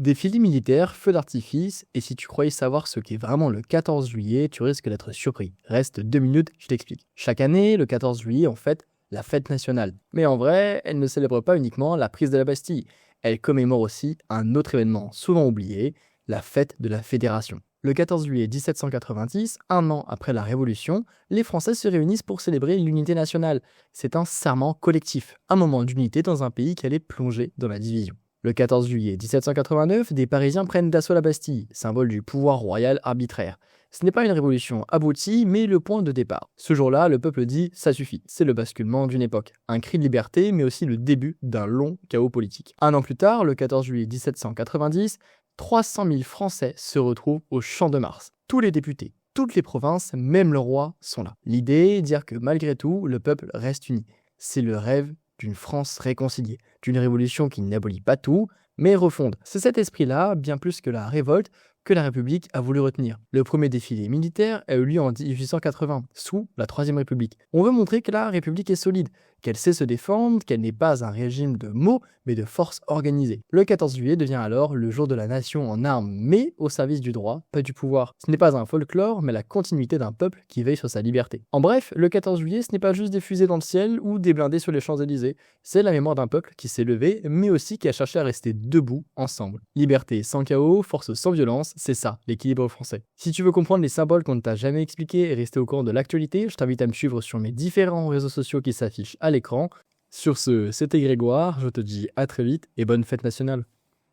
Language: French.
Défilé militaire, feux d'artifice, et si tu croyais savoir ce qu'est vraiment le 14 juillet, tu risques d'être surpris. Reste 2 minutes, je t'explique. Chaque année, le 14 juillet, on fête la fête nationale. Mais en vrai, elle ne célèbre pas uniquement la prise de la Bastille. Elle commémore aussi un autre événement souvent oublié, la fête de la Fédération. Le 14 juillet 1790, un an après la Révolution, les Français se réunissent pour célébrer l'unité nationale. C'est un serment collectif, un moment d'unité dans un pays qui allait plonger dans la division. Le 14 juillet 1789, des Parisiens prennent d'assaut la Bastille, symbole du pouvoir royal arbitraire. Ce n'est pas une révolution aboutie, mais le point de départ. Ce jour-là, le peuple dit « ça suffit ». C'est le basculement d'une époque. Un cri de liberté, mais aussi le début d'un long chaos politique. Un an plus tard, le 14 juillet 1790, 300 000 Français se retrouvent au Champ de Mars. Tous les députés, toutes les provinces, même le roi, sont là. L'idée, dire que malgré tout, le peuple reste uni. C'est le rêve d'une France réconciliée, d'une révolution qui n'abolit pas tout, mais refonde. C'est cet esprit-là, bien plus que la révolte, que la République a voulu retenir. Le premier défilé militaire a eu lieu en 1880, sous la Troisième République. On veut montrer que la République est solide, qu'elle sait se défendre, qu'elle n'est pas un régime de mots, mais de force organisée. Le 14 juillet devient alors le jour de la nation en armes, mais au service du droit, pas du pouvoir. Ce n'est pas un folklore, mais la continuité d'un peuple qui veille sur sa liberté. En bref, le 14 juillet, ce n'est pas juste des fusées dans le ciel ou des blindés sur les Champs-Élysées. C'est la mémoire d'un peuple qui s'est levé, mais aussi qui a cherché à rester debout, ensemble. Liberté sans chaos, force sans violence, c'est ça, l'équilibre français. Si tu veux comprendre les symboles qu'on ne t'a jamais expliqués et rester au courant de l'actualité, je t'invite à me suivre sur mes différents réseaux sociaux qui s'affichent à l'écran. Sur ce, c'était Grégoire, je te dis à très vite et bonne fête nationale.